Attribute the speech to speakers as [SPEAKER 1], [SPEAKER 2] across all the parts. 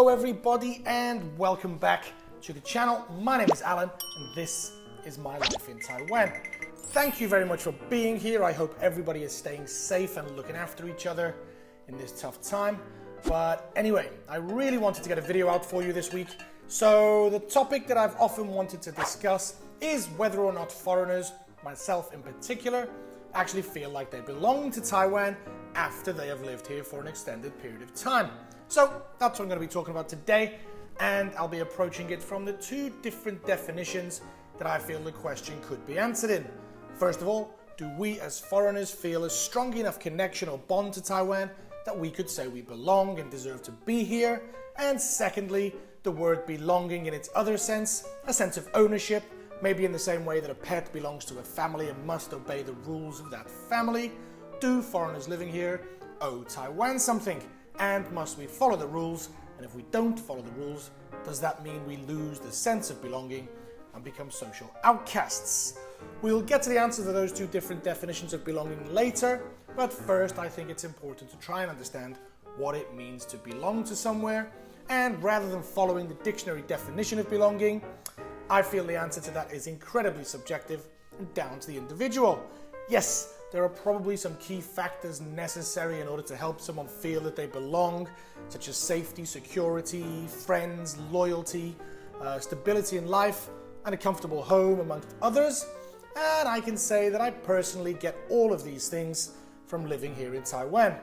[SPEAKER 1] Hello everybody and welcome back to the channel. My name is Alan and this is my life in Taiwan. Thank you very much for being here. I hope everybody is staying safe and looking after each other in this tough time. But anyway, I really wanted to get a video out for you this week. So the topic that I've often wanted to discuss is whether or not foreigners, myself in particular, actually feel like they belong to Taiwan after they have lived here for an extended period of time. So that's what I'm going to be talking about today, and I'll be approaching it from the two different definitions that I feel the question could be answered in. First of all, do we as foreigners feel a strong enough connection or bond to Taiwan that we could say we belong and deserve to be here? And secondly, the word belonging in its other sense, a sense of ownership, maybe in the same way that a pet belongs to a family and must obey the rules of that family. Do foreigners living here owe Taiwan something? And must we follow the rules? And if we don't follow the rules, does that mean we lose the sense of belonging and become social outcasts? We'll get to the answer to those two different definitions of belonging later, but first I think it's important to try and understand what it means to belong to somewhere. And rather than following the dictionary definition of belonging, I feel the answer to that is incredibly subjective and down to the individual. Yes, there are probably some key factors necessary in order to help someone feel that they belong, such as safety, security, friends, loyalty, stability in life, and a comfortable home, amongst others. And I can say that I personally get all of these things from living here in Taiwan.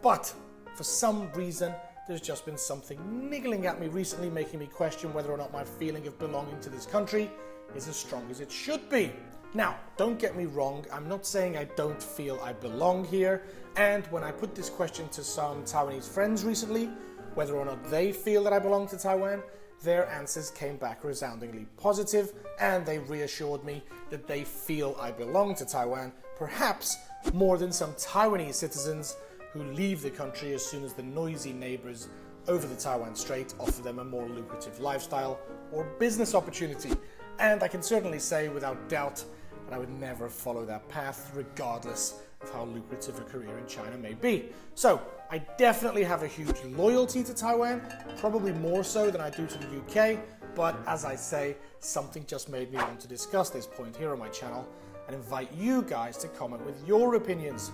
[SPEAKER 1] But for some reason, there's just been something niggling at me recently, making me question whether or not my feeling of belonging to this country is as strong as it should be. Now, don't get me wrong, I'm not saying I don't feel I belong here, and when I put this question to some Taiwanese friends recently, whether or not they feel that I belong to Taiwan, their answers came back resoundingly positive, and they reassured me that they feel I belong to Taiwan, perhaps more than some Taiwanese citizens who leave the country as soon as the noisy neighbors over the Taiwan Strait offer them a more lucrative lifestyle or business opportunity. And I can certainly say without doubt that I would never follow that path, regardless of how lucrative a career in China may be. So I definitely have a huge loyalty to Taiwan, probably more so than I do to the UK, but as I say, something just made me want to discuss this point here on my channel and invite you guys to comment with your opinions.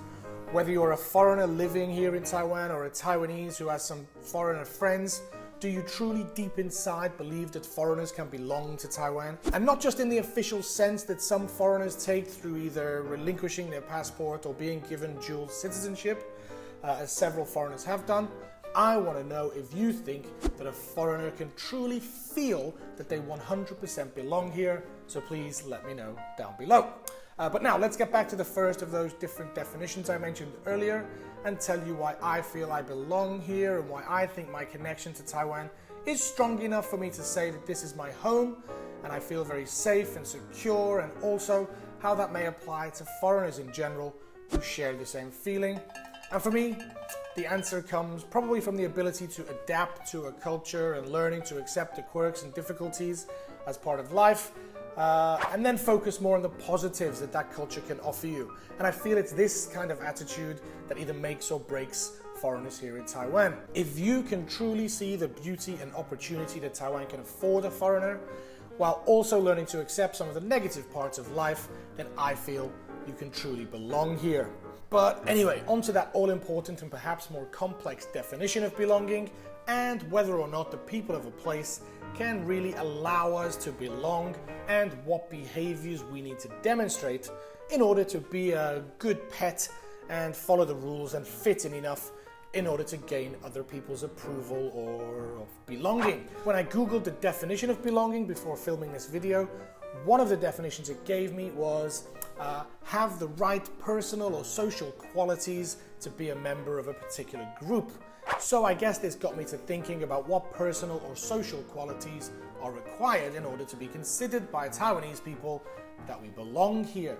[SPEAKER 1] Whether you're a foreigner living here in Taiwan or a Taiwanese who has some foreigner friends, do you truly deep inside believe that foreigners can belong to Taiwan? And not just in the official sense that some foreigners take through either relinquishing their passport or being given dual citizenship, as several foreigners have done. I want to know if you think that a foreigner can truly feel that they 100% belong here, so please let me know down below. But now let's get back to the first of those different definitions I mentioned earlier and tell you why I feel I belong here and why I think my connection to Taiwan is strong enough for me to say that this is my home and I feel very safe and secure, and also how that may apply to foreigners in general who share the same feeling. And for me, the answer comes probably from the ability to adapt to a culture and learning to accept the quirks and difficulties as part of life. And then focus more on the positives that that culture can offer you. And I feel it's this kind of attitude that either makes or breaks foreigners here in Taiwan. If you can truly see the beauty and opportunity that Taiwan can afford a foreigner, while also learning to accept some of the negative parts of life, then I feel you can truly belong here. But anyway, onto that all-important and perhaps more complex definition of belonging, and whether or not the people of a place can really allow us to belong, and what behaviors we need to demonstrate in order to be a good pet and follow the rules and fit in enough in order to gain other people's approval or of belonging. When I googled the definition of belonging before filming this video, one of the definitions it gave me was have the right personal or social qualities to be a member of a particular group. So I guess this got me to thinking about what personal or social qualities are required in order to be considered by Taiwanese people that we belong here.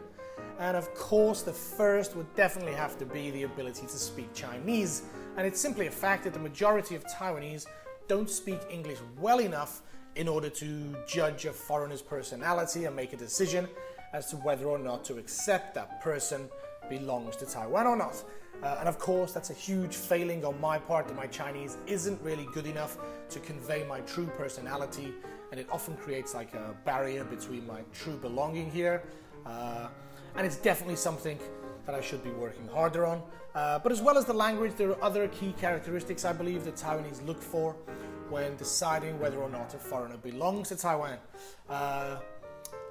[SPEAKER 1] And of course, the first would definitely have to be the ability to speak Chinese. And it's simply a fact that the majority of Taiwanese don't speak English well enough in order to judge a foreigner's personality and make a decision as to whether or not to accept that person belongs to Taiwan or not. And of course, that's a huge failing on my part, that my Chinese isn't really good enough to convey my true personality, and it often creates like a barrier between my true belonging here. And it's definitely something that I should be working harder on. But as well as the language, there are other key characteristics I believe that Taiwanese look for when deciding whether or not a foreigner belongs to Taiwan.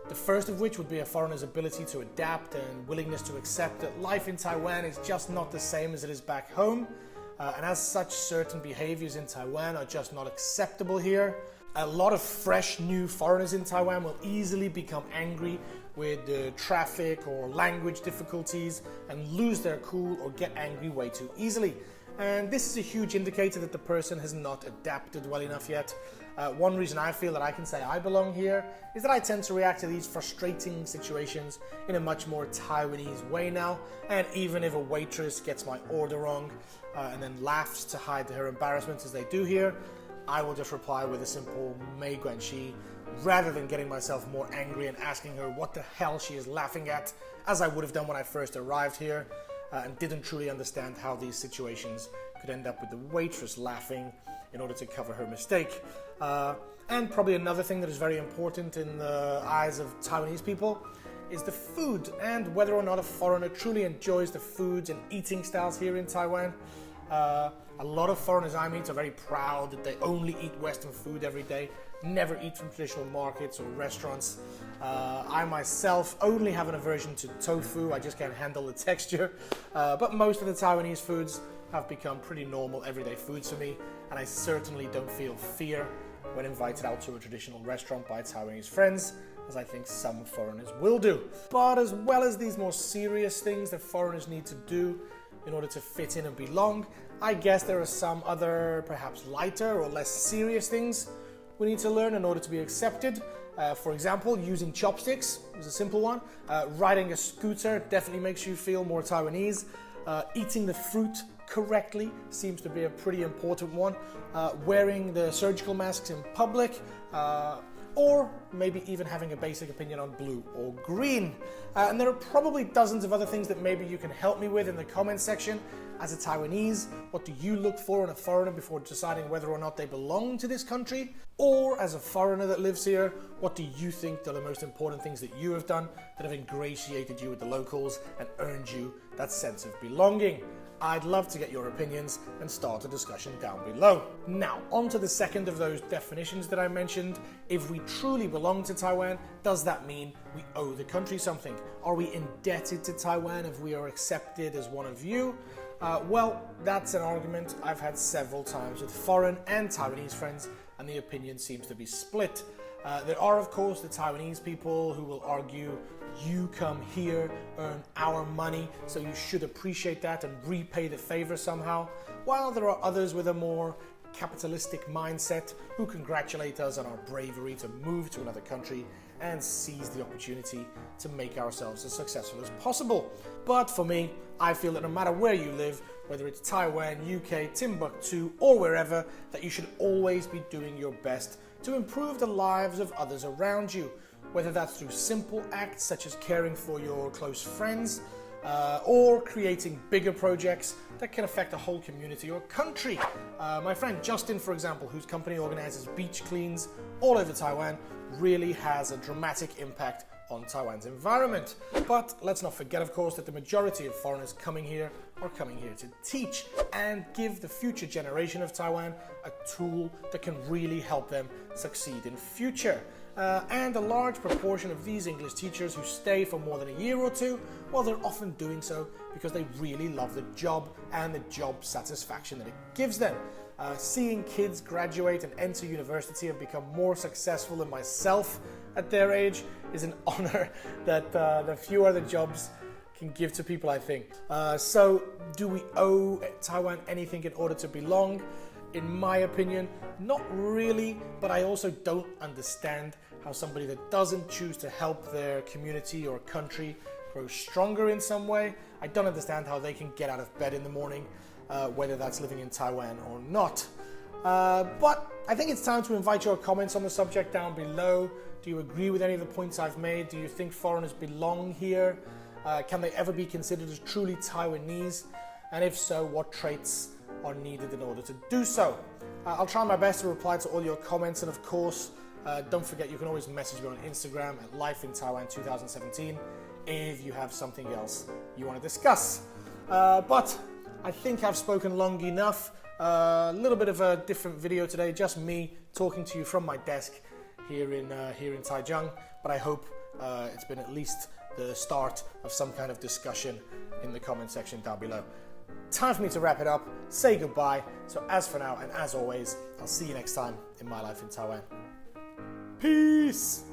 [SPEAKER 1] The first of which would be a foreigner's ability to adapt and willingness to accept that life in Taiwan is just not the same as it is back home. And as such, certain behaviors in Taiwan are just not acceptable here. A lot of fresh new foreigners in Taiwan will easily become angry with traffic or language difficulties and lose their cool or get angry way too easily. And this is a huge indicator that the person has not adapted well enough yet. One reason I feel that I can say I belong here is that I tend to react to these frustrating situations in a much more Taiwanese way now. And even if a waitress gets my order wrong and then laughs to hide her embarrassment as they do here, I will just reply with a simple "mei guan xi," rather than getting myself more angry and asking her what the hell she is laughing at, as I would have done when I first arrived here and didn't truly understand how these situations could end up with the waitress laughing in order to cover her mistake. And probably another thing that is very important in the eyes of Taiwanese people is the food, and whether or not a foreigner truly enjoys the foods and eating styles here in Taiwan. A lot of foreigners I meet are very proud that they only eat Western food every day, never eat from traditional markets or restaurants. I myself only have an aversion to tofu. I just can't handle the texture. But most of the Taiwanese foods have become pretty normal everyday foods for me, and I certainly don't feel fear when invited out to a traditional restaurant by Taiwanese friends, as I think some foreigners will do. But as well as these more serious things that foreigners need to do in order to fit in and belong, I guess there are some other, perhaps lighter or less serious things we need to learn in order to be accepted. For example, using chopsticks is a simple one. Riding a scooter definitely makes you feel more Taiwanese. Eating the fruit correctly seems to be a pretty important one. Wearing the surgical masks in public, or maybe even having a basic opinion on blue or green. And there are probably dozens of other things that maybe you can help me with in the comments section. As a Taiwanese, what do you look for in a foreigner before deciding whether or not they belong to this country? Or as a foreigner that lives here, what do you think are the most important things that you have done that have ingratiated you with the locals and earned you that sense of belonging? I'd love to get your opinions and start a discussion down below. Now, on to the second of those definitions that I mentioned. If we truly belong to Taiwan, does that mean we owe the country something? Are we indebted to Taiwan if we are accepted as one of you? Well, that's an argument I've had several times with foreign and Taiwanese friends, and the opinion seems to be split. There are, of course, the Taiwanese people who will argue, you come here, earn our money, so you should appreciate that and repay the favor somehow, while there are others with a more capitalistic mindset who congratulate us on our bravery to move to another country and seize the opportunity to make ourselves as successful as possible. But for me, I feel that no matter where you live, whether it's Taiwan, UK, Timbuktu, or wherever, that you should always be doing your best to improve the lives of others around you, whether that's through simple acts such as caring for your close friends, or creating bigger projects that can affect a whole community or country. My friend Justin, for example, whose company organizes beach cleans all over Taiwan, really has a dramatic impact on Taiwan's environment. But let's not forget, of course, that the majority of foreigners coming here are coming here to teach and give the future generation of Taiwan a tool that can really help them succeed in future. And a large proportion of these English teachers who stay for more than a year or two, well, they're often doing so because they really love the job and the job satisfaction that it gives them. Seeing kids graduate and enter university and become more successful than myself at their age is an honor that the few other jobs can give to people, I think. So do we owe Taiwan anything in order to belong? In my opinion, not really, but I also don't understand how somebody that doesn't choose to help their community or country grow stronger in some way, I don't understand how they can get out of bed in the morning, whether that's living in Taiwan or not. But I think it's time to invite your comments on the subject down below. Do you agree with any of the points I've made? Do you think foreigners belong here? Can they ever be considered as truly Taiwanese? And if so, what traits are needed in order to do so? I'll try my best to reply to all your comments, and of course, don't forget you can always message me on Instagram at lifeintaiwan2017 if you have something else you want to discuss. But I think I've spoken long enough. A little bit of a different video today, just me talking to you from my desk here in Taichung. But I hope it's been at least the start of some kind of discussion in the comment section down below. Time for me to wrap it up, say goodbye. So as for now, and as always, I'll see you next time in My Life in Taiwan. Peace!